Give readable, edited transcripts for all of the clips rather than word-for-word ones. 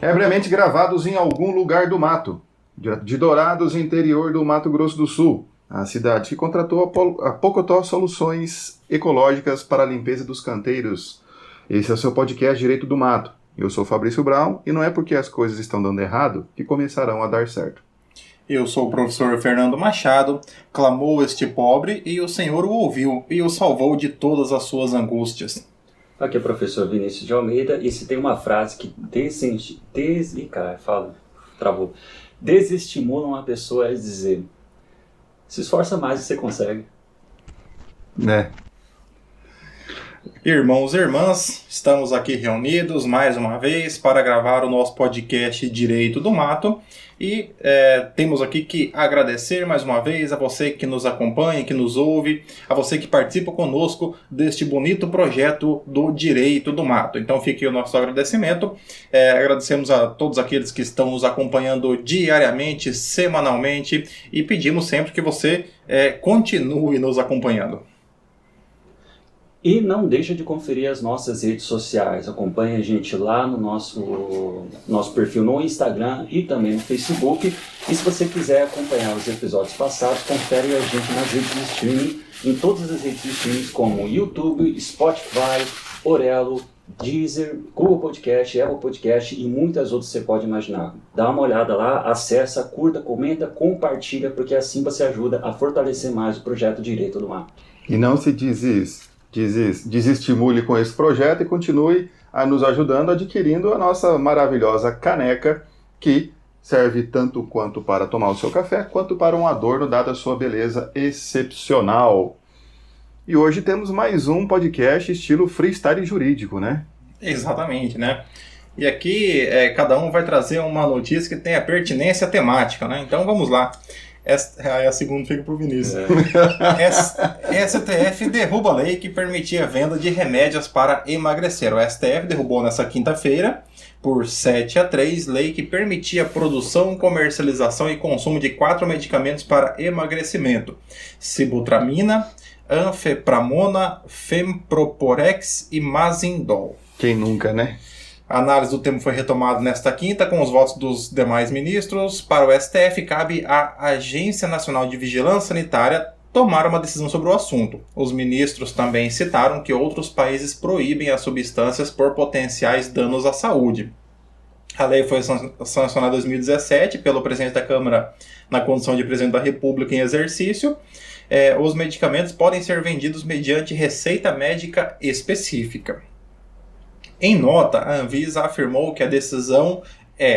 Ebriamente gravados em algum lugar do mato, de Dourados, interior do Mato Grosso do Sul, a cidade que contratou a Pocotó Soluções Ecológicas para a Limpeza dos Canteiros. Esse é o seu podcast Direito do Mato. Eu sou Fabrício Brown e não é porque as coisas estão dando errado que começarão a dar certo. Eu sou o professor Fernando Machado, clamou este pobre e o Senhor o ouviu e o salvou de todas as suas angústias. Aqui é o professor Vinícius de Almeida e se tem uma frase que desestimula uma pessoa é dizer: se esforça mais e você consegue. Né? Irmãos e irmãs, estamos aqui reunidos mais uma vez para gravar o nosso podcast Direito do Mato e temos aqui que agradecer mais uma vez a você que nos acompanha, que nos ouve, a você que participa conosco deste bonito projeto do Direito do Mato. Então fique o nosso agradecimento. Agradecemos a todos aqueles que estão nos acompanhando diariamente, semanalmente e pedimos sempre que você continue nos acompanhando. E não deixa de conferir as nossas redes sociais. Acompanhe a gente lá no nosso perfil no Instagram e também no Facebook. E se você quiser acompanhar os episódios passados, confere a gente nas redes de streaming, em todas as redes de streaming como YouTube, Spotify, Orelo, Deezer, Google Podcast, Apple Podcast e muitas outras que você pode imaginar. Dá uma olhada lá, acessa, curta, comenta, compartilha, porque assim você ajuda a fortalecer mais o projeto Direito do Mato. E não se desestimule com esse projeto e continue nos ajudando adquirindo a nossa maravilhosa caneca, que serve tanto quanto para tomar o seu café, quanto para um adorno, dada a sua beleza excepcional. E hoje temos mais um podcast estilo freestyle jurídico, né? Exatamente, né? E aqui cada um vai trazer uma notícia que tenha pertinência temática, né? Então vamos lá. A segunda fica pro Vinícius. STF derruba a lei que permitia a venda de remédios para emagrecer. O STF derrubou nessa quinta-feira, por 7-3, lei que permitia a produção, comercialização e consumo de 4 medicamentos para emagrecimento: sibutramina, anfepramona, femproporex e mazindol. Quem nunca, né? A análise do tema foi retomada nesta quinta com os votos dos demais ministros. Para o STF, cabe à Agência Nacional de Vigilância Sanitária tomar uma decisão sobre o assunto. Os ministros também citaram que outros países proíbem as substâncias por potenciais danos à saúde. A lei foi sancionada em 2017 pelo presidente da Câmara na condição de presidente da República em exercício. Os medicamentos podem ser vendidos mediante receita médica específica. Em nota, a Anvisa afirmou que a decisão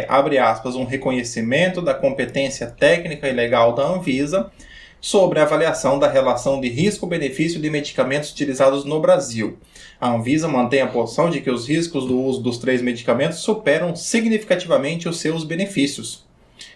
abre aspas, um reconhecimento da competência técnica e legal da Anvisa sobre a avaliação da relação de risco-benefício de medicamentos utilizados no Brasil. A Anvisa mantém a posição de que os riscos do uso dos 3 medicamentos superam significativamente os seus benefícios.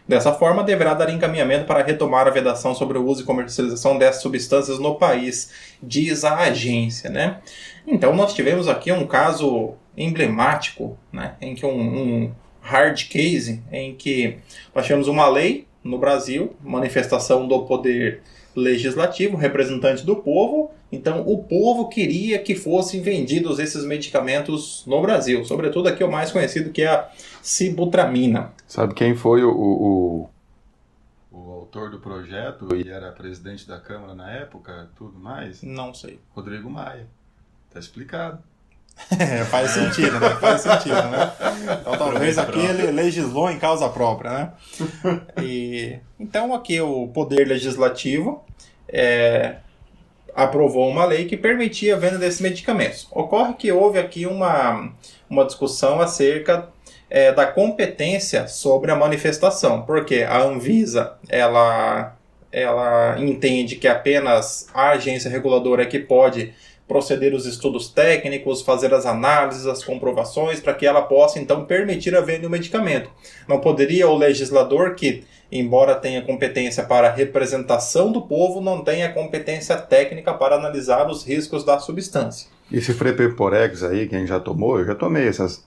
Dessa forma, deverá dar encaminhamento para retomar a vedação sobre o uso e comercialização dessas substâncias no país, diz a agência, né? Então, nós tivemos aqui um caso emblemático, né, em que um hard case, em que nós tivemos uma lei no Brasil, manifestação do poder legislativo, representante do povo. Então o povo queria que fossem vendidos esses medicamentos no Brasil, sobretudo aqui o mais conhecido, que é a sibutramina. Sabe quem foi o autor do projeto e era presidente da Câmara na época, tudo mais? Não sei. Rodrigo Maia. Tá explicado. Faz sentido, né? Faz sentido, né? Então talvez aqui ele legislou em causa própria, né? Então aqui o Poder Legislativo aprovou uma lei que permitia a venda desses medicamentos. Ocorre que houve aqui uma discussão acerca da competência sobre a manifestação, porque a Anvisa ela entende que apenas a agência reguladora é que pode proceder os estudos técnicos, fazer as análises, as comprovações, para que ela possa, então, permitir a venda do medicamento. Não poderia o legislador, que, embora tenha competência para a representação do povo, não tenha competência técnica para analisar os riscos da substância. Esse Femproporex aí, quem já tomou, eu já tomei essas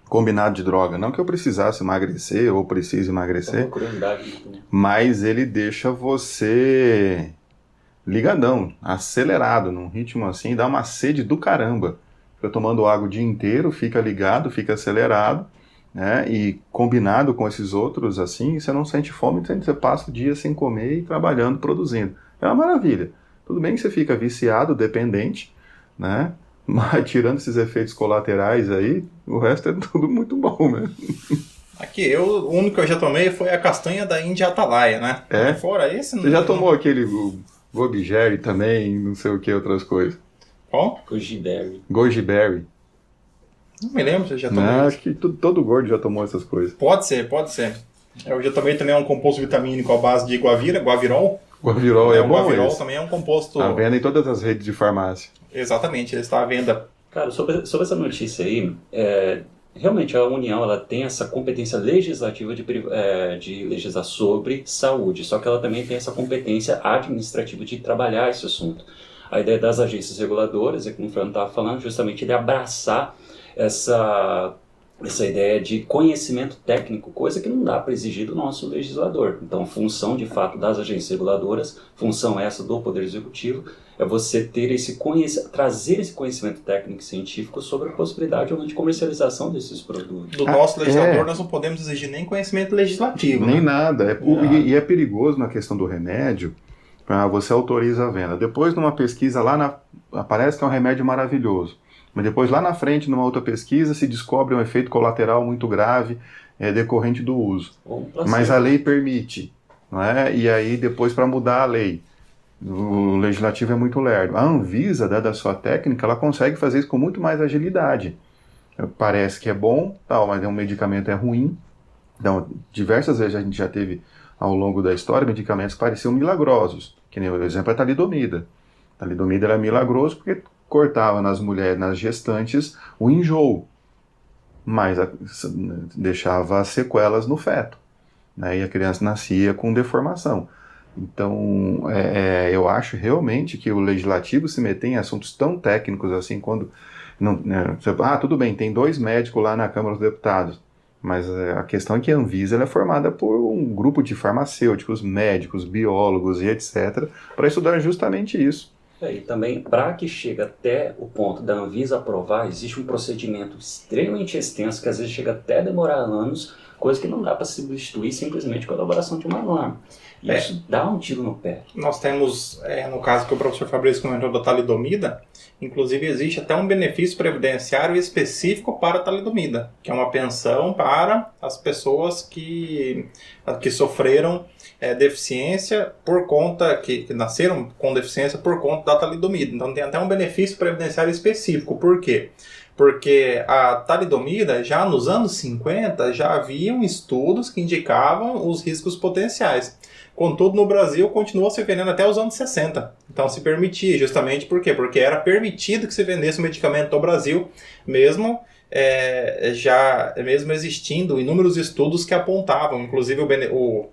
combinado de droga. Não que eu precisasse emagrecer ou precise emagrecer, mas ele deixa você ligadão, acelerado, num ritmo assim, dá uma sede do caramba. Fica tomando água o dia inteiro, fica ligado, fica acelerado, né? E combinado com esses outros, assim, você não sente fome, você passa o dia sem comer e trabalhando, produzindo. É uma maravilha. Tudo bem que você fica viciado, dependente, né? Mas tirando esses efeitos colaterais aí, o resto é tudo muito bom, né? Aqui, o único que eu já tomei foi a castanha da Índia Atalaia, né? É? Fora esse... Você já tomou aquele Goji Berry também, não sei o que, outras coisas? Qual? Goji Berry. Goji Berry. Não me lembro se eu já tomei. Não, acho que todo gordo já tomou essas coisas. Pode ser. Eu já tomei também um composto vitamínico à base de guavirol. Guavirol é o bom guavirol esse. também é um composto... Tá vendo em todas as redes de farmácia. Exatamente, ele está à venda. Cara, sobre essa notícia aí, realmente a União ela tem essa competência legislativa de legislar sobre saúde, só que ela também tem essa competência administrativa de trabalhar esse assunto. A ideia das agências reguladoras, como o Fernando estava falando, justamente de abraçar essa ideia de conhecimento técnico, coisa que não dá para exigir do nosso legislador. Então, a função, de fato, das agências reguladoras, função essa do Poder Executivo, é você ter trazer esse conhecimento técnico e científico sobre a possibilidade ou não de comercialização desses produtos. Do nosso legislador, nós não podemos exigir nem conhecimento legislativo. Nem né? nada. E é perigoso na questão do remédio, você autoriza a venda. Depois, numa pesquisa aparece que é um remédio maravilhoso. Mas depois, lá na frente, numa outra pesquisa, se descobre um efeito colateral muito grave decorrente do uso. Mas a lei permite, não é? E aí, depois, para mudar a lei, o legislativo é muito lerdo. A Anvisa, dada a sua técnica, ela consegue fazer isso com muito mais agilidade. Parece que é bom, mas um medicamento é ruim. Então, diversas vezes a gente já teve, ao longo da história, medicamentos que pareciam milagrosos. Que nem o exemplo é a talidomida. A talidomida era milagroso porque cortava nas mulheres, nas gestantes, o enjoo, mas deixava sequelas no feto, né? E a criança nascia com deformação. Então, eu acho realmente que o legislativo se meter em assuntos tão técnicos assim, quando... tudo bem, tem 2 médicos lá na Câmara dos Deputados, mas a questão é que a Anvisa ela é formada por um grupo de farmacêuticos, médicos, biólogos e etc., para estudar justamente isso. E também, para que chegue até o ponto da Anvisa aprovar, existe um procedimento extremamente extenso, que às vezes chega até a demorar anos, coisa que não dá para substituir simplesmente com a elaboração de uma norma. E isso dá um tiro no pé. Nós temos, no caso que o professor Fabrício comentou da talidomida, inclusive existe até um benefício previdenciário específico para a talidomida, que é uma pensão para as pessoas que sofreram deficiência por conta, que nasceram com deficiência por conta da talidomida. Então tem até um benefício previdenciário específico. Por quê? Porque a talidomida, já nos anos 50, já haviam estudos que indicavam os riscos potenciais. Contudo, no Brasil, continuou se vendendo até os anos 60. Então, se permitia, justamente por quê? Porque era permitido que se vendesse o medicamento no Brasil, mesmo existindo inúmeros estudos que apontavam, inclusive o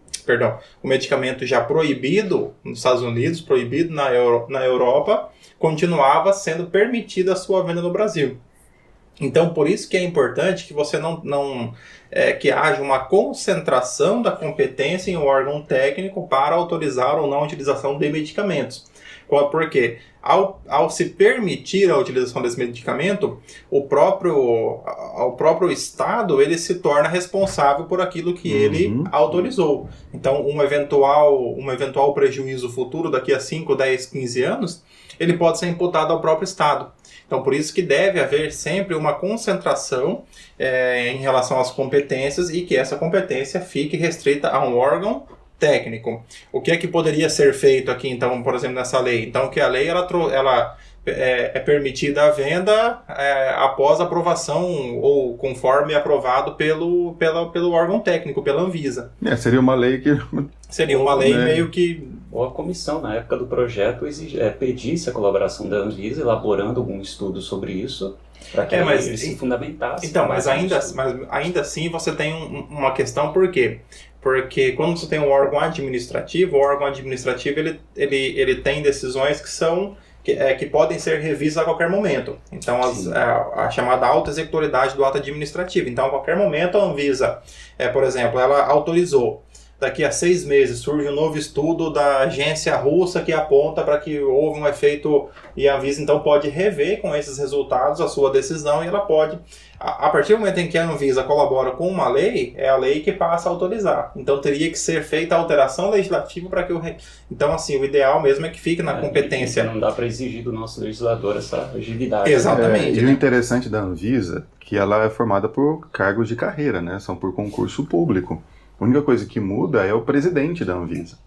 medicamento já proibido nos Estados Unidos, proibido na Europa, continuava sendo permitida a sua venda no Brasil. Então, por isso que é importante que você que haja uma concentração da competência em um órgão técnico para autorizar ou não a utilização de medicamentos. Porque ao se permitir a utilização desse medicamento, o próprio Estado ele se torna responsável por aquilo que ele autorizou. Então, um eventual prejuízo futuro daqui a 5, 10, 15 anos, ele pode ser imputado ao próprio Estado. Então, por isso que deve haver sempre uma concentração em relação às competências e que essa competência fique restrita a um órgão técnico. O que é que poderia ser feito aqui, então, por exemplo, nessa lei? Então, que a lei ela é permitida a venda após aprovação ou conforme aprovado pelo órgão técnico, pela Anvisa. Seria uma lei que... Seria uma lei meio que... Ou a comissão, na época do projeto, pedisse a colaboração da Anvisa, elaborando algum estudo sobre isso, para que ele se fundamentasse. Então, mas ainda assim você tem uma questão, por quê? Porque quando você tem um órgão administrativo, o órgão administrativo ele tem decisões que podem ser revistas a qualquer momento. Então, a chamada auto-executoriedade do ato administrativo. Então, a qualquer momento, a Anvisa, por exemplo, ela autorizou daqui a 6 meses surge um novo estudo da agência russa que aponta para que houve um efeito, e a Anvisa então pode rever com esses resultados a sua decisão, e ela pode, a partir do momento em que a Anvisa colabora com uma lei, é a lei que passa a autorizar. Então teria que ser feita a alteração legislativa para que Então, assim, o ideal mesmo é que fique na competência. Não dá para exigir do nosso legislador essa agilidade. Exatamente. E o interessante da Anvisa é que ela é formada por cargos de carreira, né? São por concurso público. A única coisa que muda é o presidente da Anvisa.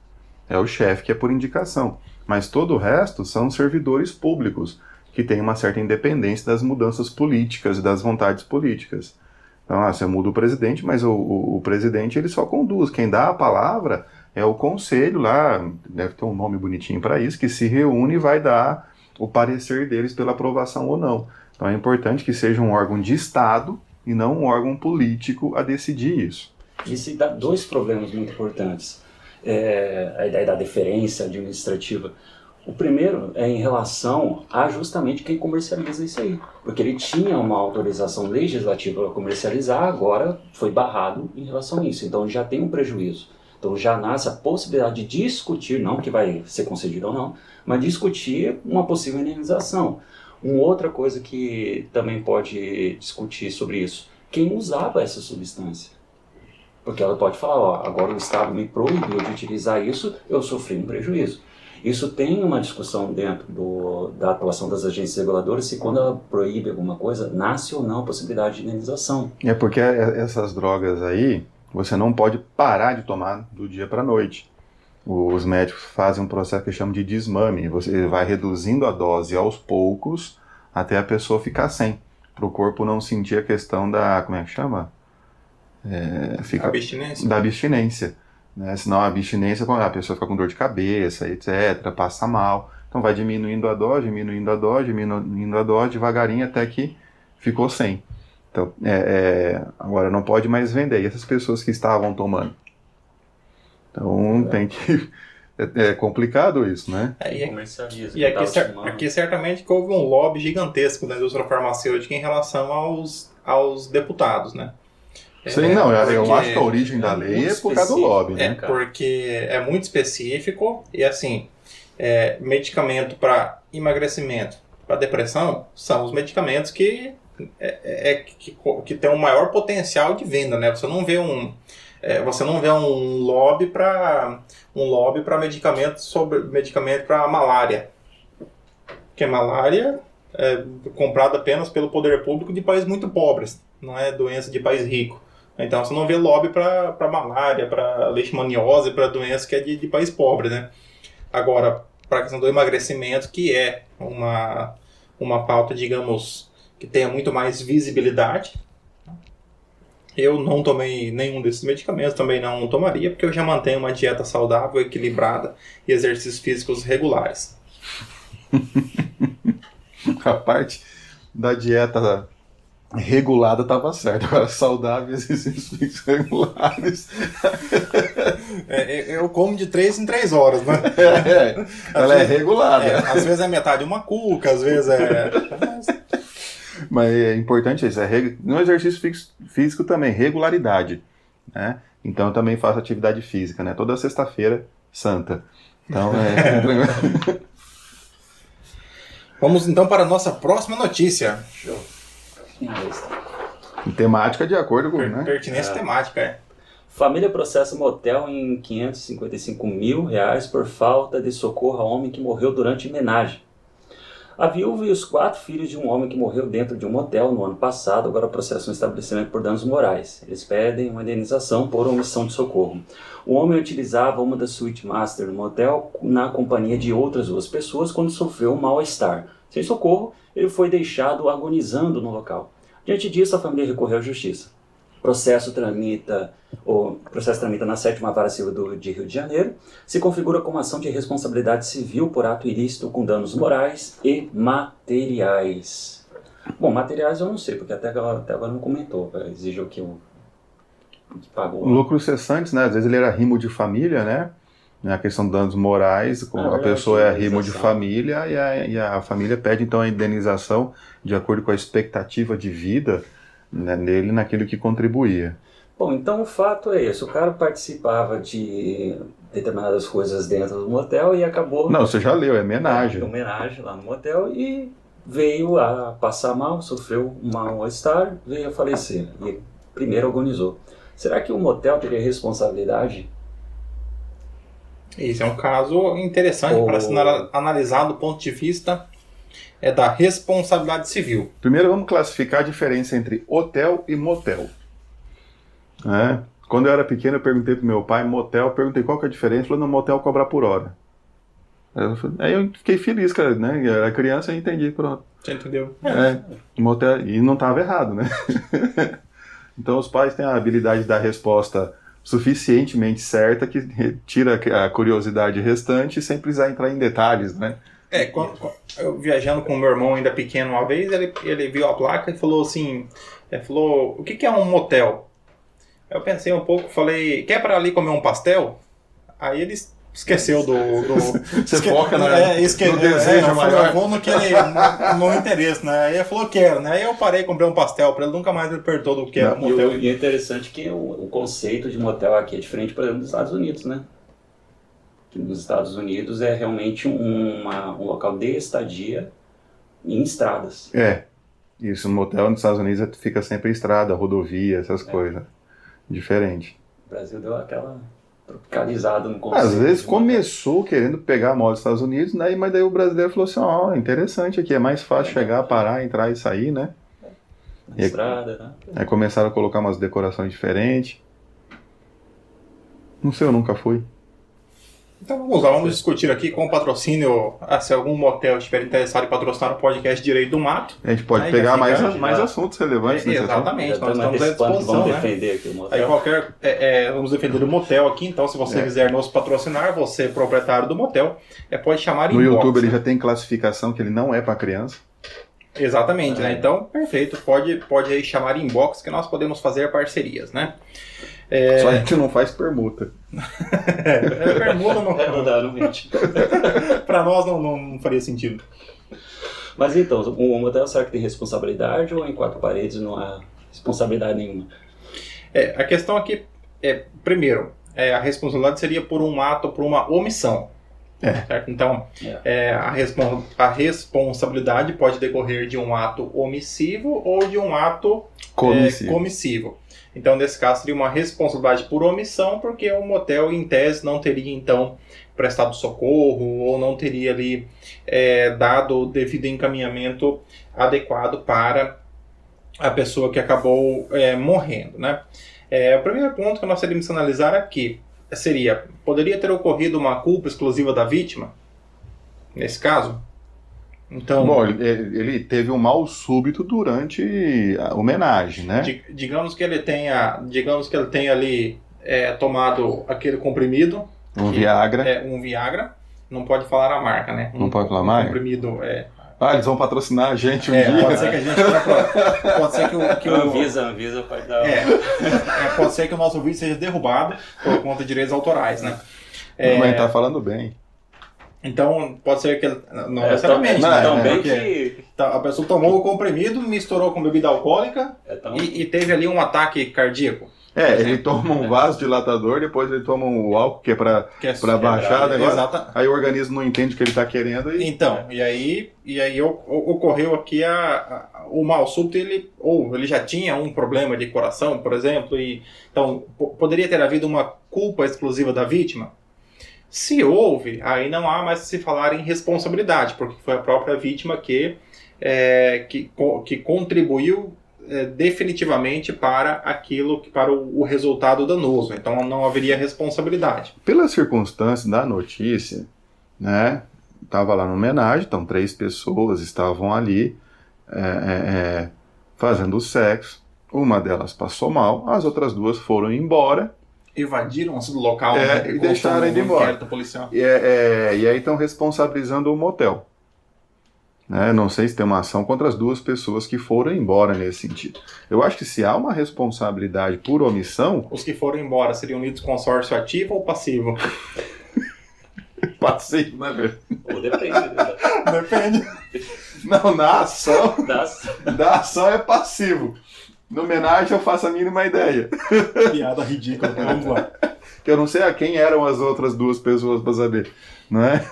É o chefe que é por indicação. Mas todo o resto são servidores públicos, que têm uma certa independência das mudanças políticas e das vontades políticas. Então, você muda o presidente, mas o presidente ele só conduz. Quem dá a palavra é o conselho lá, deve ter um nome bonitinho para isso, que se reúne e vai dar o parecer deles pela aprovação ou não. Então é importante que seja um órgão de Estado e não um órgão político a decidir isso. Isso dá dois problemas muito importantes. A ideia da deferência administrativa. O primeiro é em relação a justamente quem comercializa isso aí. Porque ele tinha uma autorização legislativa para comercializar, agora foi barrado em relação a isso. Então já tem um prejuízo. Então já nasce a possibilidade de discutir, não que vai ser concedido ou não, mas discutir uma possível indenização. Uma outra coisa que também pode discutir sobre isso, quem usava essa substância? Porque ela pode falar, ó, agora o Estado me proibiu de utilizar isso, eu sofri um prejuízo. Isso tem uma discussão dentro da atuação das agências reguladoras, se quando ela proíbe alguma coisa, nasce ou não a possibilidade de indenização. É porque essas drogas aí, você não pode parar de tomar do dia para a noite. Os médicos fazem um processo que chamam de desmame. Você vai reduzindo a dose aos poucos até a pessoa ficar sem. Para o corpo não sentir a questão da... Como é que chama? Abstinência. Da abstinência. Né? Senão a abstinência, a pessoa fica com dor de cabeça, etc., passa mal. Então vai diminuindo a dose, devagarinho até que ficou sem. Então, agora não pode mais vender. E essas pessoas que estavam tomando? Então tem que... É complicado isso, né? E aqui certamente que houve um lobby gigantesco da indústria farmacêutica em relação aos deputados, né? Sim, eu acho que a origem da lei é por causa do lobby, né? Porque é muito específico e assim, medicamento para emagrecimento, para depressão, são os medicamentos que tem um maior potencial de venda, né? Você não vê um lobby para medicamento para malária, porque malária é comprada apenas pelo poder público de países muito pobres, não é doença de país rico. Então você não vê lobby para malária, para leishmaniose, para doença que é de país pobre, né? Agora, para a questão do emagrecimento, que é uma pauta, digamos, que tenha muito mais visibilidade. Eu não tomei nenhum desses medicamentos, também não tomaria, porque eu já mantenho uma dieta saudável, equilibrada e exercícios físicos regulares. A parte da dieta regulada estava certa, agora saudável e exercícios físicos regulares. Eu como de 3 em 3 horas, né? Ela é regulada. Às vezes é metade uma cuca, às vezes é... Mas é importante isso, no exercício físico também, regularidade, né? Então eu também faço atividade física, né? Toda sexta-feira, santa. Então Vamos então para a nossa próxima notícia. Show. Temática de acordo com... Pertinência temática, Família processa motel em R$555 mil por falta de socorro a homem que morreu durante homenagem. A viúva e os 4 filhos de um homem que morreu dentro de um motel no ano passado agora processam um estabelecimento por danos morais. Eles pedem uma indenização por omissão de socorro. O homem utilizava uma das suítes master do motel na companhia de outras 2 pessoas quando sofreu um mal-estar. Sem socorro, ele foi deixado agonizando no local. Diante disso, a família recorreu à justiça. O processo tramita na 7ª Vara Civil de Rio de Janeiro, se configura como ação de responsabilidade civil por ato ilícito com danos morais e materiais. Bom, materiais eu não sei, porque até agora não comentou, exige o que pagou. Lucros cessantes, né? Às vezes ele era rimo de família, né? A questão de danos morais, a pessoa é rimo de família e a família pede então a indenização de acordo com a expectativa de vida, né, nele naquilo que contribuía. Bom, então o fato é esse, o cara participava de determinadas coisas dentro do motel e acabou... Não, você já leu, é homenagem. Homenagem lá no motel e veio a passar mal, sofreu um mal-estar, veio a falecer e primeiro agonizou. Será que o motel teria responsabilidade? Esse é um caso interessante para ser analisado do ponto de vista da responsabilidade civil. Primeiro vamos classificar a diferença entre hotel e motel. Quando eu era pequeno eu perguntei pro meu pai, motel, perguntei qual que é a diferença, ele falou, no motel cobra por hora. Aí eu fiquei feliz, cara, né? Eu era criança e entendi, pronto. Você entendeu? Motel, e não estava errado, né? Então os pais têm a habilidade de dar resposta suficientemente certa que tira a curiosidade restante sem precisar entrar em detalhes, né? Eu viajando com o meu irmão ainda pequeno uma vez, ele viu a placa e falou assim, o que é um motel? Eu pensei um pouco, falei, quer para ali comer um pastel? Aí ele esqueceu do Você foca no desejo maior. Eu vou no interesse, né? Aí ele falou, quero, né? Aí eu parei, comprei um pastel para ele, nunca mais me perguntou do que era um motel. E é interessante que o conceito de motel aqui é diferente, por exemplo, dos Estados Unidos, né? Que nos Estados Unidos é realmente um local de estadia em estradas. Isso, no motel nos Estados Unidos fica sempre em estrada, rodovia, essas coisas. Diferente. O Brasil deu aquela tropicalizada no conceito. Às vezes começou querendo pegar a moda dos Estados Unidos, né? Mas daí o brasileiro falou assim, interessante aqui, é mais fácil chegar, parar, entrar e sair, né? Na estrada, né? Aí começaram a colocar umas decorações diferentes. Não sei, eu nunca fui. Então vamos lá, vamos discutir aqui com o patrocínio, se algum motel estiver interessado em patrocinar o podcast Direito do Mato. A gente pode pegar mais assuntos relevantes. Exatamente, nós estamos à disposição. Vamos defender aqui o motel. Vamos defender o motel aqui, então se você quiser nos patrocinar, você proprietário do motel, pode chamar no inbox. YouTube ele já tem classificação que ele não é para criança. Exatamente, né? Então, perfeito, pode aí chamar inbox que nós podemos fazer parcerias, né? Só a gente não faz permuta. Permuta não dá, não mente. Para nós não faria sentido. Mas então, o motel será que tem responsabilidade ou em quatro paredes não há responsabilidade nenhuma? A questão aqui primeiro, a responsabilidade seria por um ato, por uma omissão. Certo? Então, a responsabilidade pode decorrer de um ato omissivo ou de um ato comissivo. Então, nesse caso, seria uma responsabilidade por omissão, porque o motel, em tese, não teria, então, prestado socorro ou não teria ali dado o devido encaminhamento adequado para a pessoa que acabou morrendo, né? O primeiro ponto que nós teríamos que analisar aqui seria, poderia ter ocorrido uma culpa exclusiva da vítima, nesse caso? Então, bom, ele teve um mal súbito durante a homenagem, né? Digamos que ele tenha ali tomado aquele comprimido. Viagra. Um Viagra. Não pode falar a marca, né? Não pode falar a marca? Comprimido eles vão patrocinar a gente um dia. Pode ser que a gente... pode ser que o Anvisa pode dar... pode ser que o nosso vídeo seja derrubado por conta de direitos autorais, né? Mas tá falando bem. Então, pode ser que não necessariamente, que a pessoa tomou o comprimido, misturou com bebida alcoólica e teve ali um ataque cardíaco. Ele toma um vasodilatador, depois ele toma o álcool, que é pra baixar o negócio. Aí o organismo não entende o que ele tá querendo. Então, e aí ocorreu aqui o mal súbito, ele já tinha um problema de coração, por exemplo, então poderia ter havido uma culpa exclusiva da vítima? Se houve, aí não há mais se falar em responsabilidade, porque foi a própria vítima que contribuiu definitivamente para o resultado danoso. Então não haveria responsabilidade. Pelas circunstâncias da notícia, né? Estava lá no homenagem, então 3 pessoas estavam ali fazendo sexo. Uma delas passou mal, as outras 2 foram embora. Evadiram-se do local e deixaram ele embora. E aí estão responsabilizando o motel. Não sei se tem uma ação contra as 2 pessoas que foram embora nesse sentido. Eu acho que se há uma responsabilidade por omissão... Os que foram embora seriam unidos consórcio ativo ou passivo? Passivo, né, velho? Depende. Depende. Não, na ação... Da ação é passivo. No homenagem eu faço a mínima ideia. Piada ridícula, vamos lá. Que eu não sei a quem eram as outras duas pessoas para saber, não é?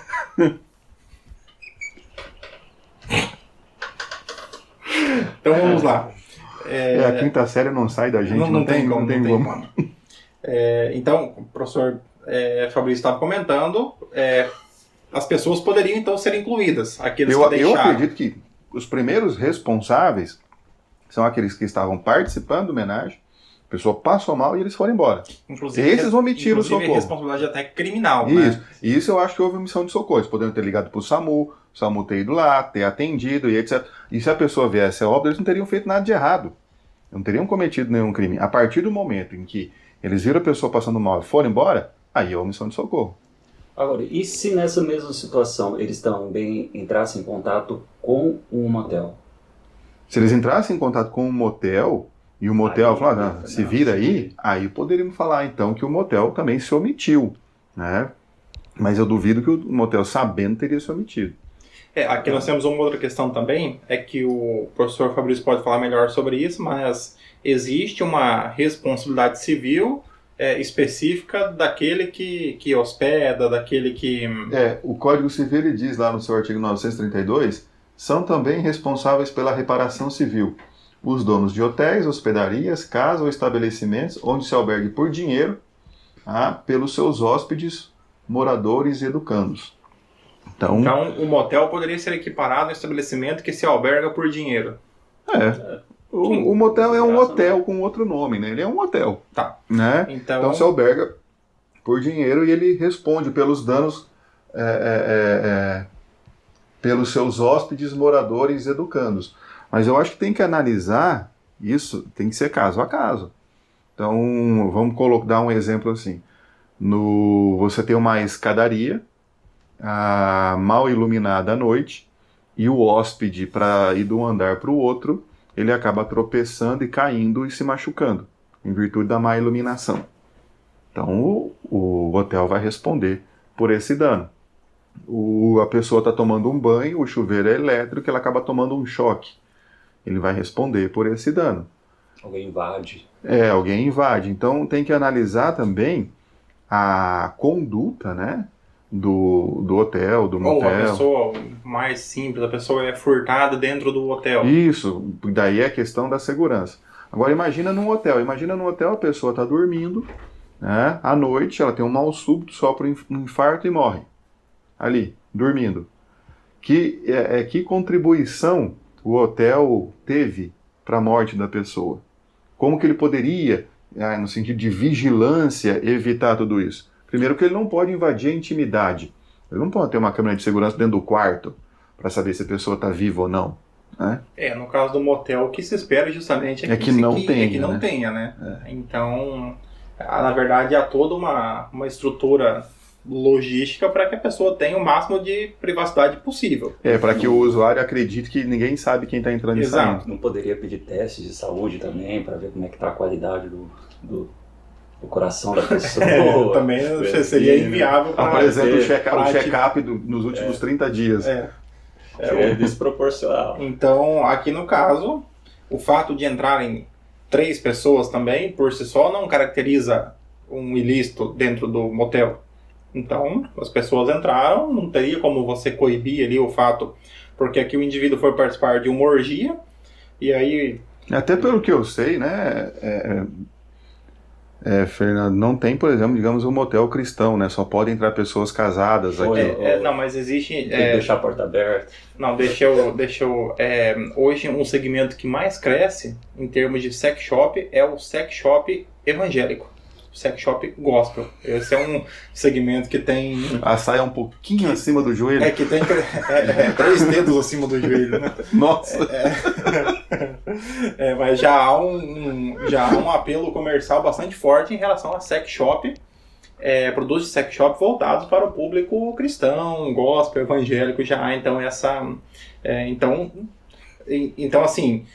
Então vamos lá. A quinta série não sai da gente, não tem como. Então, o professor Fabrício estava comentando, as pessoas poderiam então ser incluídas, aqueles que deixaram. Eu acredito que os primeiros responsáveis são aqueles que estavam participando do homenagem, a pessoa passou mal e eles foram embora. Inclusive, esses omitiram o socorro. Inclusive responsabilidade até criminal, isso, né? Isso eu acho que houve omissão de socorro. Eles poderiam ter ligado para o SAMU ter ido lá, ter atendido e etc. E se a pessoa viesse a óbito, eles não teriam feito nada de errado. Não teriam cometido nenhum crime. A partir do momento em que eles viram a pessoa passando mal e foram embora, aí é omissão de socorro. Agora, e se nessa mesma situação eles também entrassem em contato com um motel? Se eles entrassem em contato com um motel e o motel falasse, se vira aí poderíamos falar então que o motel também se omitiu, né? Mas eu duvido que o motel, sabendo, teria se omitido. Aqui nós temos uma outra questão também, é que o professor Fabrício pode falar melhor sobre isso, mas existe uma responsabilidade civil específica daquele que hospeda, daquele que... O Código Civil ele diz lá no seu artigo 932, são também responsáveis pela reparação civil os donos de hotéis, hospedarias, casas ou estabelecimentos onde se albergue por dinheiro pelos seus hóspedes, moradores e educandos. Então o motel poderia ser equiparado a um estabelecimento que se alberga por dinheiro. O motel é um hotel com outro nome, né? Ele é um hotel. Tá. Né? Então se alberga por dinheiro e ele responde pelos danos pelos seus hóspedes, moradores e educandos. Mas eu acho que tem que analisar isso, tem que ser caso a caso. Então, vamos dar um exemplo assim. Você tem uma escadaria mal iluminada à noite e o hóspede, para ir de um andar para o outro, ele acaba tropeçando e caindo e se machucando, em virtude da má iluminação. Então, o hotel vai responder por esse dano. A pessoa está tomando um banho, o chuveiro é elétrico, ela acaba tomando um choque. Ele vai responder por esse dano. Alguém invade. Alguém invade. Então tem que analisar também a conduta, né, do hotel, do motel. Ou a pessoa mais simples, a pessoa é furtada dentro do hotel. Isso, daí é a questão da segurança. Agora imagina num hotel a pessoa está dormindo, né, à noite, ela tem um mal súbito, sofre um infarto e morre. Ali, dormindo. Que contribuição o hotel teve para a morte da pessoa? Como que ele poderia, no sentido de vigilância, evitar tudo isso? Primeiro que ele não pode invadir a intimidade. Ele não pode ter uma câmera de segurança dentro do quarto para saber se a pessoa está viva ou não. Né? No caso do motel, o que se espera justamente que não tenha, né? Então, na verdade, há toda uma estrutura logística para que a pessoa tenha o máximo de privacidade possível. Para que o usuário acredite que ninguém sabe quem está entrando e saindo. Não poderia pedir testes de saúde também para ver como é que está a qualidade do coração da pessoa. Também seria inviável. Apresenta o check-up nos últimos 30 dias. É desproporcional. Então, aqui no caso, o fato de entrarem 3 pessoas também, por si só, não caracteriza um ilícito dentro do motel. Então, as pessoas entraram, não teria como você coibir ali o fato, porque aqui o indivíduo foi participar de uma orgia, e aí... Até pelo que eu sei, né, Fernando, não tem, por exemplo, digamos, um motel cristão, né, só podem entrar pessoas casadas aqui. Não, mas existe... Tem que deixar a porta aberta. Não, deixa eu hoje um segmento que mais cresce, em termos de sex shop, é o sex shop evangélico. Sex shop gospel. Esse é um segmento que tem... A saia um pouquinho acima do joelho. Que tem 3 dedos acima do joelho, né? Nossa! Mas já há um apelo comercial bastante forte em relação a sex shop, produtos de sex shop voltados para o público cristão, gospel, evangélico, já há então essa... Então, assim,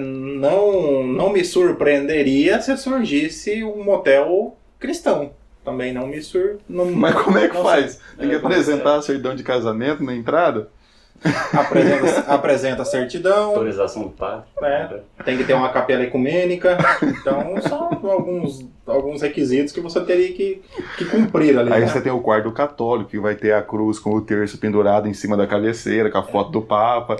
não me surpreenderia se surgisse um motel cristão. Também não me Mas como é que faz? Tem que apresentar a certidão de casamento na entrada? apresenta a certidão, Autorização do padre. né? Tem que ter uma capela ecumênica. Então, são alguns requisitos que você teria que cumprir ali. Aí né? você tem o quarto católico, que vai ter a cruz com o terço pendurado em cima da cabeceira, com a foto do Papa.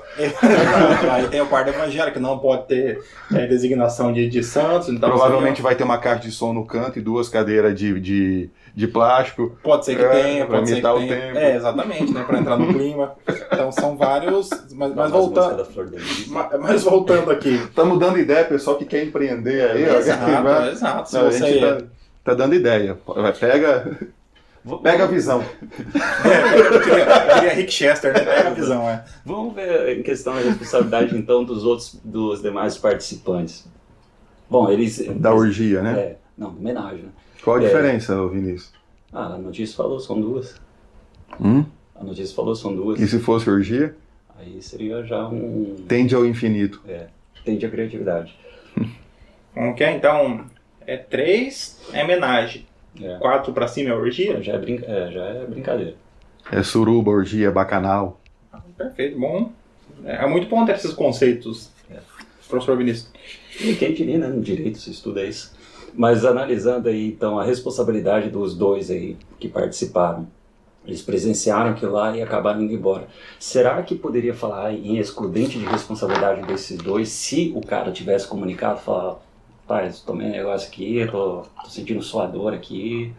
Aí tem o quarto evangélico, que não pode ter designação de santos. Então Provavelmente vai ter uma caixa de som no canto e 2 cadeiras de plástico. pode ser que tenha, pra pode ser que imitar o tenha. tempo. Exatamente, né? Para entrar no clima. Então são vários. Mas As músicas voltando. da Flor de Lis. Mas voltando aqui. Estamos dando ideia, pessoal que quer empreender aí. Ó, Exato. Se Não, a você gente tá dando ideia. Pega a visão. Eu queria Rick Chester, né? Pega a visão, Vamos ver em questão da responsabilidade, então, dos demais participantes. Bom, eles... Da orgia, né? Não, homenagem, né? Qual a diferença, Vinícius? A notícia falou, são 2. A notícia falou, são 2. E se fosse orgia? Aí seria já um... Tende ao infinito. Tende a criatividade. Ok, então 3 é homenagem. 4 pra cima é orgia? Já é brincadeira. É suruba, orgia, bacanal. Perfeito, bom. É muito bom ter esses conceitos, professor Vinícius. E quem diria, né? No direito se estuda isso. Mas analisando aí, então, a responsabilidade dos 2 aí que participaram. Eles presenciaram aquilo lá e acabaram indo embora. Será que poderia falar em excludente de responsabilidade desses 2 se o cara tivesse comunicado, falar, rapaz, tomei um negócio aqui, tô sentindo suador aqui,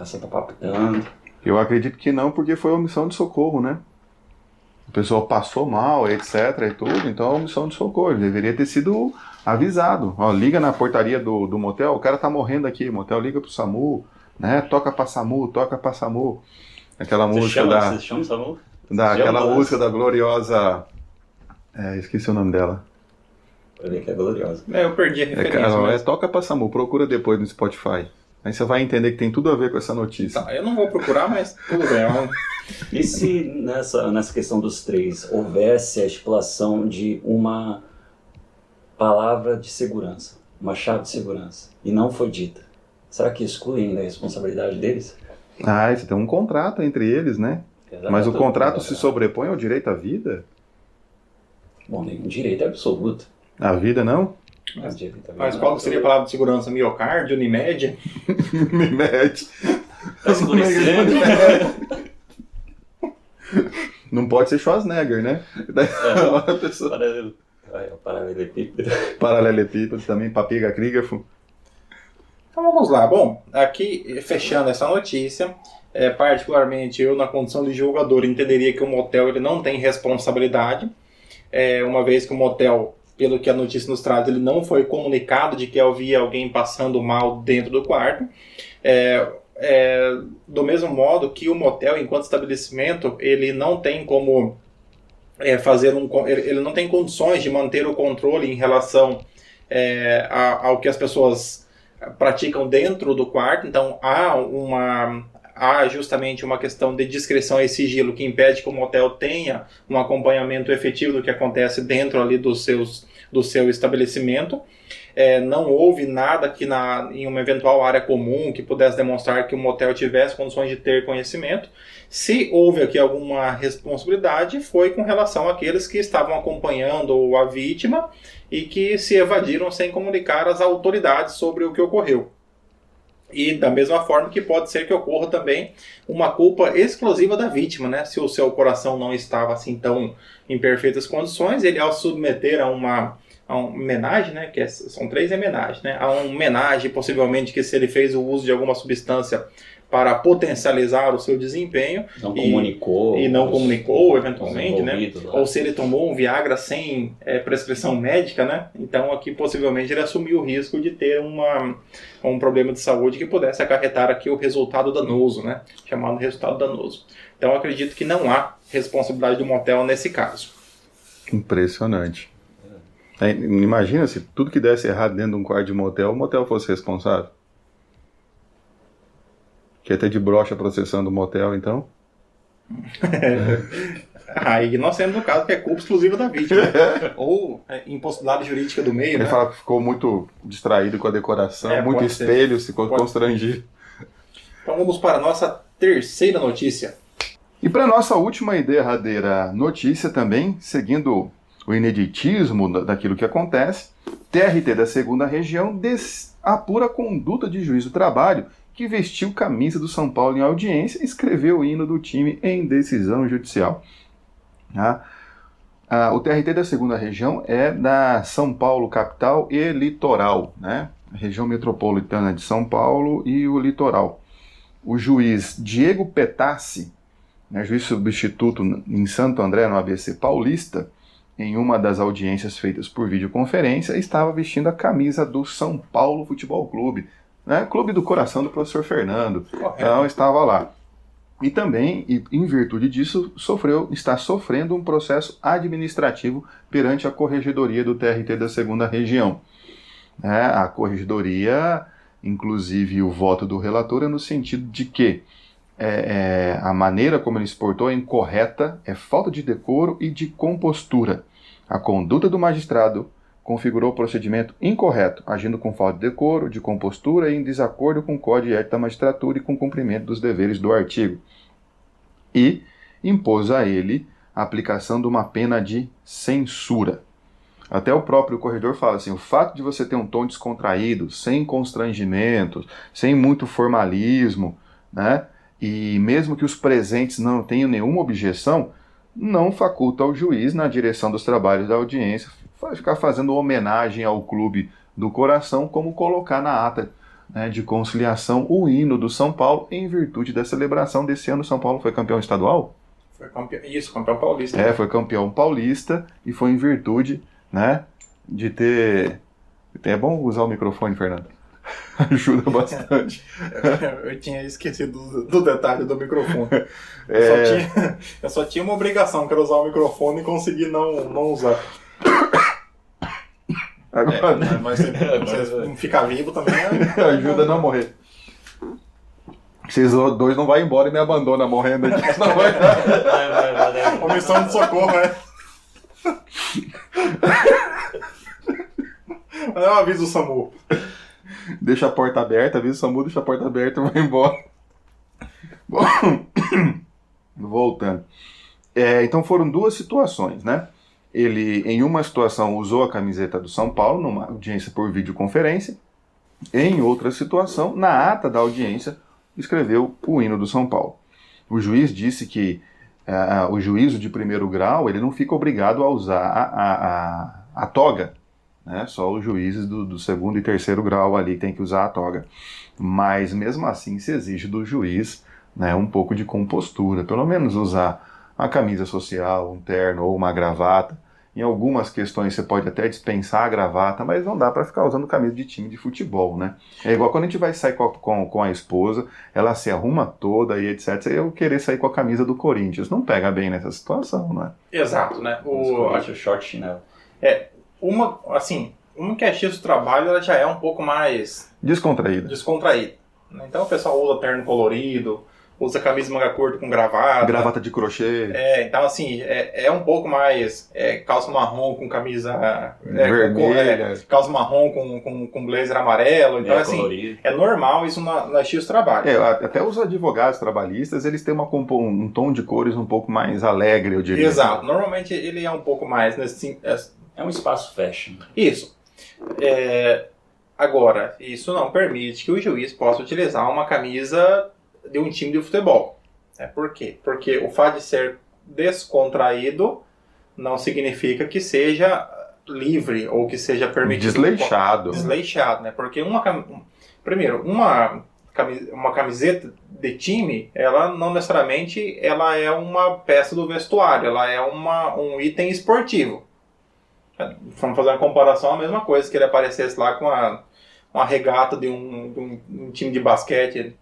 essa tá palpitando. Eu acredito que não, porque foi omissão de socorro, né? O pessoal passou mal, etc. e tudo, então é omissão de socorro. Ele deveria ter sido avisado. Ó, liga na portaria do motel, o cara tá morrendo aqui, motel liga pro SAMU, né? Toca pra SAMU. Aquela música Você chama o SAMU? aquela música da gloriosa... esqueci o nome dela. Pra ver que é gloriosa. Eu perdi a referência. Toca pra SAMU, procura depois no Spotify. Aí você vai entender que tem tudo a ver com essa notícia. Tá, eu não vou procurar, mas tudo bem. E se nessa questão dos 3 houvesse a estipulação de uma palavra de segurança, uma chave de segurança, e não foi dita, será que exclui ainda a responsabilidade deles? Você tem um contrato entre eles, né? Mas o contrato se sobrepõe ao direito à vida? Bom, nenhum direito é absoluto. A vida não? Mas qual seria a palavra de segurança? Miocárdio, Unimed? Unimed. Tá escurecendo. Não pode ser Schwarzenegger, né? Paralelepípedo. Paralelepípedo também, papiracrígrafo. Então vamos lá. Bom, aqui fechando essa notícia, particularmente eu na condição de julgador entenderia que o motel ele não tem responsabilidade, uma vez que o motel, pelo que a notícia nos traz, ele não foi comunicado de que havia alguém passando mal dentro do quarto. Do mesmo modo que o motel, enquanto estabelecimento, ele não tem como ele não tem condições de manter o controle em relação ao que as pessoas praticam dentro do quarto. Então há justamente uma questão de discrição e sigilo que impede que o motel tenha um acompanhamento efetivo do que acontece dentro ali do seu estabelecimento. Não houve nada que em uma eventual área comum que pudesse demonstrar que o motel tivesse condições de ter conhecimento. Se houve aqui alguma responsabilidade, foi com relação àqueles que estavam acompanhando a vítima e que se evadiram sem comunicar às autoridades sobre o que ocorreu. E da mesma forma que pode ser que ocorra também uma culpa exclusiva da vítima, né? Se o seu coração não estava assim tão em perfeitas condições, ele ao submeter a uma homenagem, né? São 3 homenagens, né? A uma homenagem, possivelmente, que se ele fez o uso de alguma substância para potencializar o seu desempenho não comunicou eventualmente, né? Ou se ele tomou um Viagra sem prescrição médica, né? Então aqui possivelmente ele assumiu o risco de ter um problema de saúde que pudesse acarretar aqui o resultado danoso, né? Chamado resultado danoso. Então eu acredito que não há responsabilidade do motel nesse caso. Impressionante. Imagina se tudo que desse errado dentro de um quarto de motel, o motel fosse responsável. Quer ter de brocha processando o motel, então? Aí nós temos no caso que é culpa exclusiva da vítima. Ou impossibilidade jurídica do meio, Ele né? fala que ficou muito distraído com a decoração, muito espelho, ficou constrangido. Então vamos para a nossa terceira notícia. E para nossa última e derradeira notícia também, seguindo o ineditismo daquilo que acontece, TRT da 2ª Região apura a conduta de juiz do trabalho que vestiu camisa do São Paulo em audiência e escreveu o hino do time em decisão judicial. O TRT da 2ª Região é da São Paulo capital e litoral, né? A região metropolitana de São Paulo e o litoral. O juiz Diego Petassi, né, juiz substituto em Santo André, no ABC Paulista, em uma das audiências feitas por videoconferência, estava vestindo a camisa do São Paulo Futebol Clube, né, clube do coração do professor Fernando. Correto. Então estava lá. E também, em virtude disso, está sofrendo um processo administrativo perante a Corregedoria do TRT da 2ª Região. A Corregedoria, inclusive o voto do relator, é no sentido de que a maneira como ele se portou é incorreta, é falta de decoro e de compostura. A conduta do magistrado configurou o procedimento incorreto, agindo com falta de decoro, de compostura e em desacordo com o Código de Ética da Magistratura e com o cumprimento dos deveres do artigo. E impôs a ele a aplicação de uma pena de censura. Até o próprio corredor fala assim, o fato de você ter um tom descontraído, sem constrangimentos, sem muito formalismo, né, e mesmo que os presentes não tenham nenhuma objeção, não faculta ao juiz, na direção dos trabalhos da audiência, ficar fazendo homenagem ao clube do coração, como colocar na ata, né, de conciliação o hino do São Paulo, em virtude da celebração desse ano. São Paulo foi campeão estadual? Foi campeão paulista. Foi campeão paulista e foi em virtude, né, de ter... É bom usar o microfone, Fernando. Ajuda bastante. Eu tinha esquecido do detalhe do microfone. Eu só tinha uma obrigação, que era usar o microfone e consegui não usar. Agora, mas você ficar vivo também ajuda a não morrer. Vocês dois não vão embora e me abandonam morrendo aqui. Não vai. Comissão de socorro, né? Eu aviso o SAMU. Deixa a porta aberta, avisa o SAMU, deixa a porta aberta e vai embora. Bom, voltando. Então foram duas situações, né? Ele, em uma situação, usou a camiseta do São Paulo, numa audiência por videoconferência. Em outra situação, na ata da audiência, escreveu o hino do São Paulo. O juiz disse que o juízo de primeiro grau, ele não fica obrigado a usar a toga, né? Só os juízes do segundo e terceiro grau ali tem que usar a toga. Mas, mesmo assim, se exige do juiz, né, um pouco de compostura, pelo menos usar a camisa social, um terno ou uma gravata. Em algumas questões você pode até dispensar a gravata, mas não dá para ficar usando camisa de time de futebol, né? É igual quando a gente vai sair com a esposa, ela se arruma toda e etc. E eu querer sair com a camisa do Corinthians. Não pega bem nessa situação, né? Exato, né? Acho short chinelo. Uma que é X do trabalho, ela já é um pouco mais... Descontraída. Então o pessoal usa terno colorido, usa camisa manga curta com gravata. Gravata de crochê. Então assim, é um pouco mais calça marrom com camisa vermelha. Calça marrom com blazer amarelo. Então assim, colorido. É normal isso na X trabalho. Até os advogados trabalhistas, eles têm um tom de cores um pouco mais alegre, eu diria. Exato. Normalmente ele é um pouco mais nesse... É um espaço fashion. Isso. Agora, isso não permite que o juiz possa utilizar uma camisa de um time de futebol. Por quê? Porque o fato de ser descontraído não significa que seja livre ou que seja permitido. Desleixado, né? Porque uma camiseta de time, ela não necessariamente ela é uma peça do vestuário, ela é um item esportivo. Vamos fazer uma comparação, a mesma coisa, que ele aparecesse lá com uma regata de um time de basquete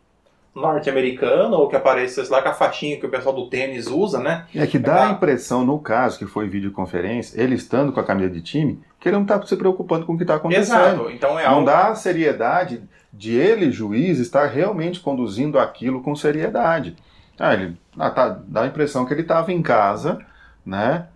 norte-americano, ou que aparecesse lá com a faixinha que o pessoal do tênis usa, né? Que dá a impressão, no caso que foi videoconferência, ele estando com a camisa de time, que ele não está se preocupando com o que está acontecendo. Exato. Então não dá a seriedade de ele, juiz, estar realmente conduzindo aquilo com seriedade. Dá a impressão que ele estava em casa, né?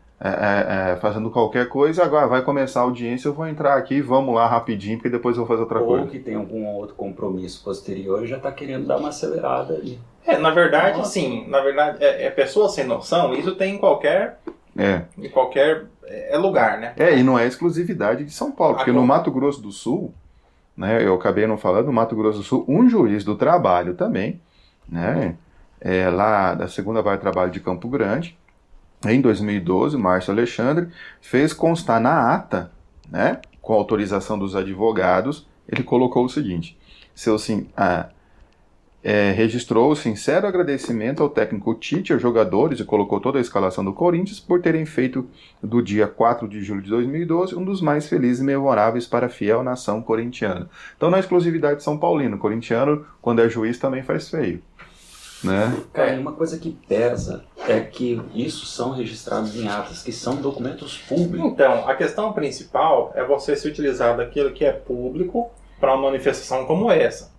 fazendo qualquer coisa, agora vai começar a audiência, eu vou entrar aqui, vamos lá rapidinho, porque depois eu vou fazer outra coisa. Ou que tem algum outro compromisso posterior e já está querendo dar uma acelerada ali. Na verdade, sim. Na verdade, pessoa sem noção, isso tem em qualquer lugar, né? E não é exclusividade de São Paulo, porque no Mato Grosso do Sul, né, eu acabei não falando, no Mato Grosso do Sul, um juiz do trabalho também, né, lá da segunda vara de trabalho de Campo Grande, em 2012, Márcio Alexandre fez constar na ata, né, com autorização dos advogados, ele colocou o seguinte: registrou o sincero agradecimento ao técnico Tite, aos jogadores, e colocou toda a escalação do Corinthians por terem feito do dia 4 de julho de 2012 um dos mais felizes e memoráveis para a fiel nação corintiana. Então não é exclusividade de São Paulino, corintiano, quando é juiz, também faz feio. Né? Cara, uma coisa que pesa é que isso são registrados em atas, que são documentos públicos. Então, a questão principal é você se utilizar daquilo que é público para uma manifestação como essa.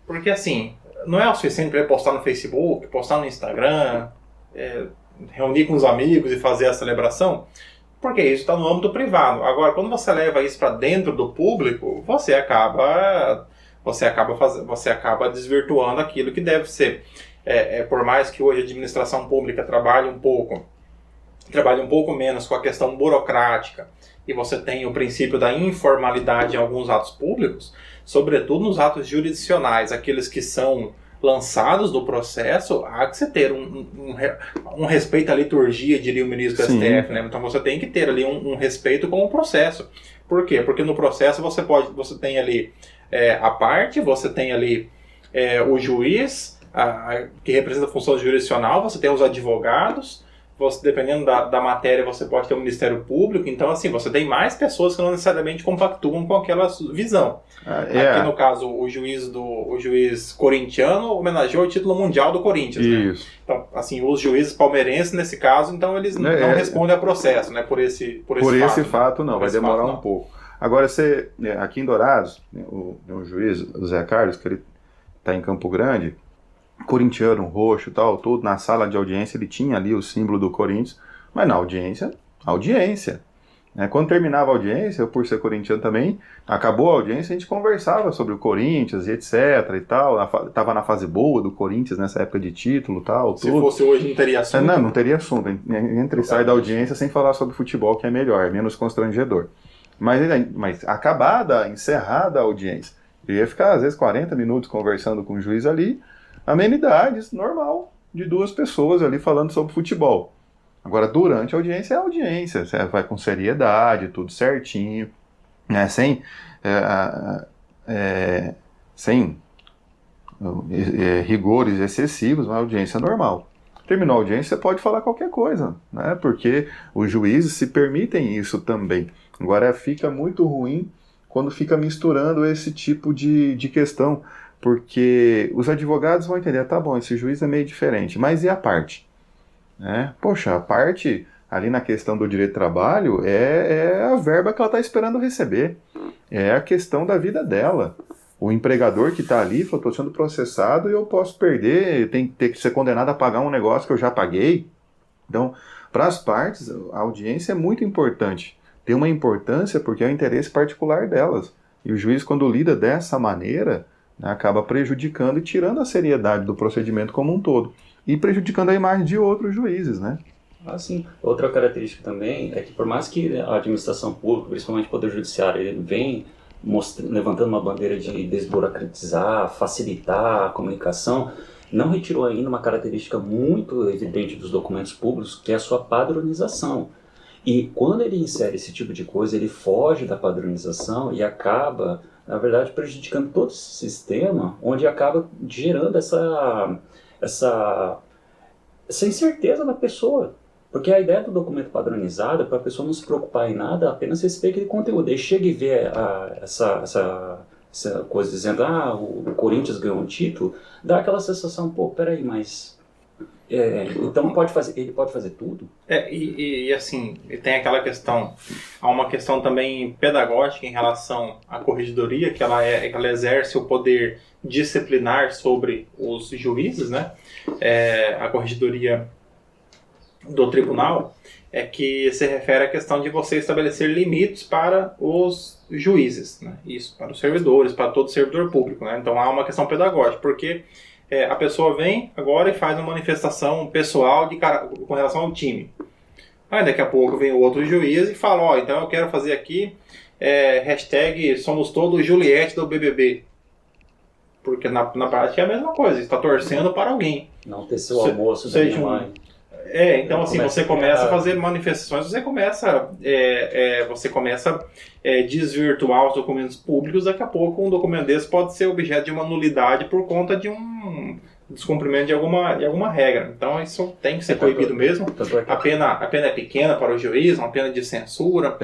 Porque assim, não é o suficiente para ele postar no Facebook, postar no Instagram, reunir com os amigos e fazer a celebração, porque isso está no âmbito privado. Agora, quando você leva isso para dentro do público, você acaba desvirtuando aquilo que deve ser. Por mais que hoje a administração pública trabalhe um pouco menos com a questão burocrática, e você tem o princípio da informalidade em alguns atos públicos, sobretudo nos atos jurisdicionais, aqueles que são lançados do processo, há que você ter um respeito à liturgia, diria o ministro do STF, né? Então você tem que ter ali um respeito com o processo. Por quê? Porque no processo você tem ali a parte, você tem ali o juiz, que representa a função jurisdicional, você tem os advogados, dependendo da matéria, você pode ter o Ministério Público. Então, assim, você tem mais pessoas que não necessariamente compactuam com aquela visão. Aqui, no caso, o juiz corintiano homenageou o título mundial do Corinthians. Isso. Né? Então, assim, os juízes palmeirenses, nesse caso, então eles não respondem a processo, né? Por esse fato, não. Vai demorar um pouco. Agora, aqui em Dourados, o juiz, o Zé Carlos, que ele está em Campo Grande, corintiano, roxo e tal, tudo, na sala de audiência ele tinha ali o símbolo do Corinthians, mas na audiência. Né? Quando terminava a audiência, eu por ser corintiano também, acabou a audiência, a gente conversava sobre o Corinthians e etc e tal, tava na fase boa do Corinthians nessa época de título e tal, tudo. Se fosse hoje não teria assunto? Não teria assunto, entra e sai da audiência sem falar sobre futebol, que é melhor, é menos constrangedor. Mas encerrada a audiência, eu ia ficar às vezes 40 minutos conversando com o juiz ali, amenidades, normal, de duas pessoas ali falando sobre futebol. Agora, durante a audiência, é a audiência, você vai com seriedade, tudo certinho, né, sem rigores excessivos, uma audiência normal. Terminou a audiência, você pode falar qualquer coisa, né, porque os juízes se permitem isso também. Agora, fica muito ruim quando fica misturando esse tipo de questão, porque os advogados vão entender, tá bom, esse juiz é meio diferente, mas e a parte? Poxa, a parte ali na questão do direito do trabalho é a verba que ela está esperando receber, é a questão da vida dela. O empregador que está ali falou, estou sendo processado e eu posso perder, tem que ter que ser condenado a pagar um negócio que eu já paguei. Então, para as partes, a audiência é muito importante, tem uma importância porque é o interesse particular delas, e o juiz, quando lida dessa maneira, acaba prejudicando e tirando a seriedade do procedimento como um todo. E prejudicando a imagem de outros juízes, né? Sim. Outra característica também é que, por mais que a administração pública, principalmente o Poder Judiciário, ele vem levantando uma bandeira de desburocratizar, facilitar a comunicação, não retirou ainda uma característica muito evidente dos documentos públicos, que é a sua padronização. E quando ele insere esse tipo de coisa, ele foge da padronização e acaba, na verdade, prejudicando todo esse sistema, onde acaba gerando essa incerteza na pessoa. Porque a ideia do documento padronizado é para a pessoa não se preocupar em nada, apenas receber aquele conteúdo. Aí chega e vê essa coisa dizendo, o Corinthians ganhou um título, dá aquela sensação, peraí, mas... então ele pode fazer tudo? E assim, tem aquela questão, há uma questão também pedagógica em relação à corregedoria, que ela exerce o poder disciplinar sobre os juízes, né? A corregedoria do tribunal é que se refere à questão de você estabelecer limites para os juízes, né? Isso, para os servidores, para todo servidor público, né? Então há uma questão pedagógica, porque a pessoa vem agora e faz uma manifestação pessoal com relação ao time. Aí daqui a pouco vem o outro juiz e fala, então eu quero fazer aqui hashtag somos todos Juliette do BBB. Porque na prática é a mesma coisa, está torcendo para alguém. Não ter seu almoço da minha mãe. Então assim, você começa a fazer manifestações, você começa a desvirtuar os documentos públicos, daqui a pouco um documento desse pode ser objeto de uma nulidade por conta de um descumprimento de alguma regra. Então isso tem que ser proibido mesmo. A pena é pequena para o juiz, uma pena de censura.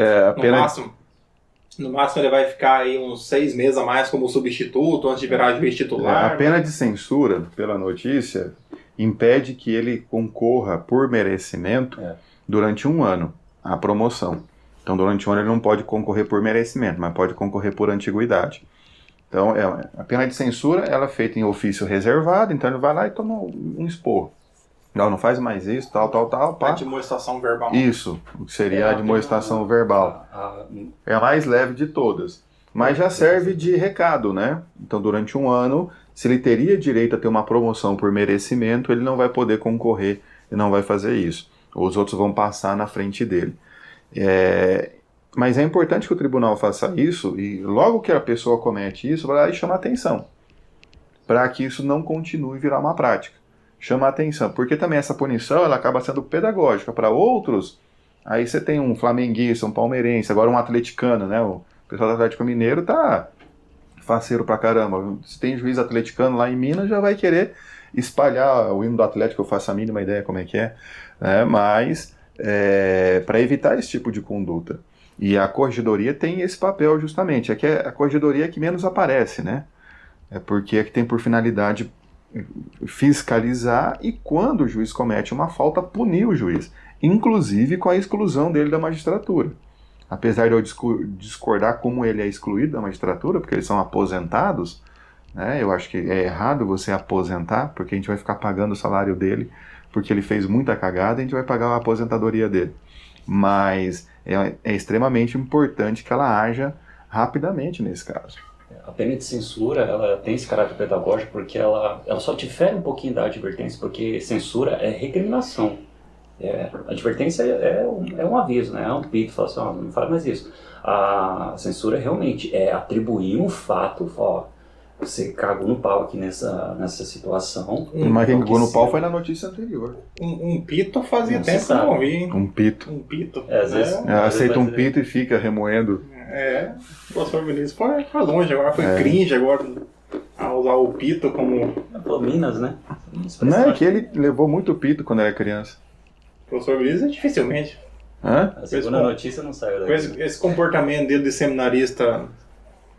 No máximo ele vai ficar aí uns 6 meses a mais como substituto antes de virar juiz titular. A pena de censura, pela notícia, impede que ele concorra por merecimento durante 1 ano à promoção. Então, durante 1 ano ele não pode concorrer por merecimento, mas pode concorrer por antiguidade. Então, a pena de censura ela é feita em ofício reservado, então ele vai lá e toma um esporro. Não faz mais isso, tal. Pá. A admoestação verbal. Isso, o que seria a admoestação verbal. É a mais leve de todas. Mas já serve de recado, né? Então, durante 1 ano, se ele teria direito a ter uma promoção por merecimento, ele não vai poder concorrer e não vai fazer isso. Os outros vão passar na frente dele. Mas é importante que o tribunal faça isso e logo que a pessoa comete isso, vai lá e chama atenção. Para que isso não continue a virar uma prática. Chama atenção, porque também essa punição ela acaba sendo pedagógica para outros. Aí você tem um flamenguista, um palmeirense, agora um atleticano, né? O pessoal do Atlético Mineiro tá faceiro pra caramba. Se tem juiz atleticano lá em Minas, já vai querer espalhar o hino do Atlético, eu faço a mínima ideia como é que é, né? Mas para evitar esse tipo de conduta. E a corregedoria tem esse papel justamente, é que a corregedoria é que menos aparece, né? É porque é que tem por finalidade fiscalizar e quando o juiz comete uma falta, punir o juiz, inclusive com a exclusão dele da magistratura. Apesar de eu discordar como ele é excluído da magistratura, porque eles são aposentados, né, eu acho que é errado você aposentar, porque a gente vai ficar pagando o salário dele, porque ele fez muita cagada, a gente vai pagar a aposentadoria dele. Mas é extremamente importante que ela haja rapidamente nesse caso. A pena de censura, ela tem esse caráter pedagógico porque ela só difere um pouquinho da advertência, porque censura é recriminação. A advertência é um aviso, né? É um pito, fala assim, não fala mais isso. A censura realmente é atribuir um fato, você cagou no pau aqui nessa situação. Mas quem cagou no pau foi na notícia anterior. Um pito fazia tempo que eu não ouvi, hein? Um pito. Às vezes, aceita um pito e fica remoendo. O professor Vinícius foi longe, agora foi cringe agora a usar o pito como... Minas, né? Não, é que ele levou muito pito quando era criança. O professor Vinícius dificilmente. A segunda notícia não saiu daí. Esse comportamento dele de seminarista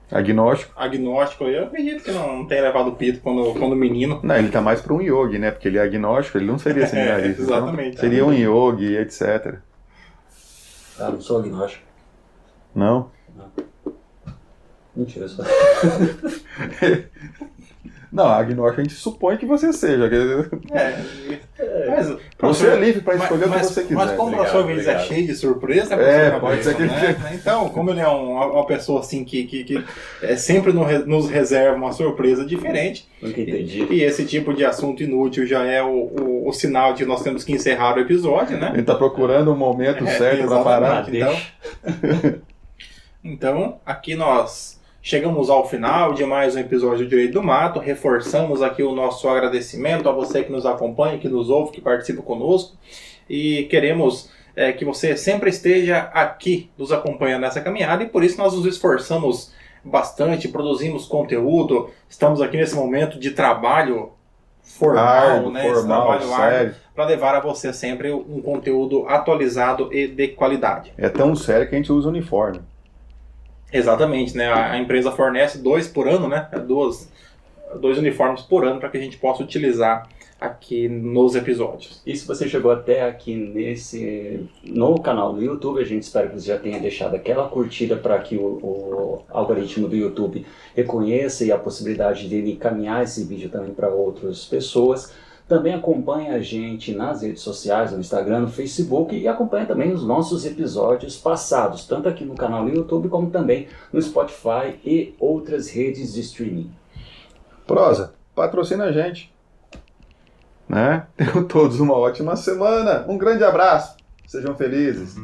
agnóstico, eu acredito que não tenha levado pito quando menino. Não, ele tá mais para um yogi, né? Porque ele é agnóstico, ele não seria seminarista. Exatamente. Então, seria um yogi, etc. Não sou agnóstico. Não? Mentira, só. Não, agnóstico a gente supõe que você seja. Mas, você é livre para escolher o que você quiser. Mas como o professor Vinícius é cheio de surpresa, pode ser que Então, como ele é uma pessoa assim que sempre nos reserva uma surpresa diferente, Nunca entendi. E esse tipo de assunto inútil já é o sinal de que nós temos que encerrar o episódio, né? Ele está procurando o momento certo para parar. Então, aqui nós chegamos ao final de mais um episódio do Direito do Mato. Reforçamos aqui o nosso agradecimento a você que nos acompanha, que nos ouve, que participa conosco. E queremos que você sempre esteja aqui nos acompanhando nessa caminhada. E por isso nós nos esforçamos bastante, produzimos conteúdo. Estamos aqui nesse momento de trabalho formal, para levar a você sempre um conteúdo atualizado e de qualidade. É tão sério que a gente usa uniforme. Exatamente, né? A empresa fornece 2 por ano, né? 2 uniformes por ano para que a gente possa utilizar aqui nos episódios. E se você chegou até aqui no canal do YouTube, a gente espera que você já tenha deixado aquela curtida para que o algoritmo do YouTube reconheça e a possibilidade de encaminhar esse vídeo também para outras pessoas. Também acompanhe a gente nas redes sociais, no Instagram, no Facebook, e acompanhe também os nossos episódios passados, tanto aqui no canal do YouTube, como também no Spotify e outras redes de streaming. Prosa, patrocina a gente. Né? Tenham todos uma ótima semana. Um grande abraço. Sejam felizes.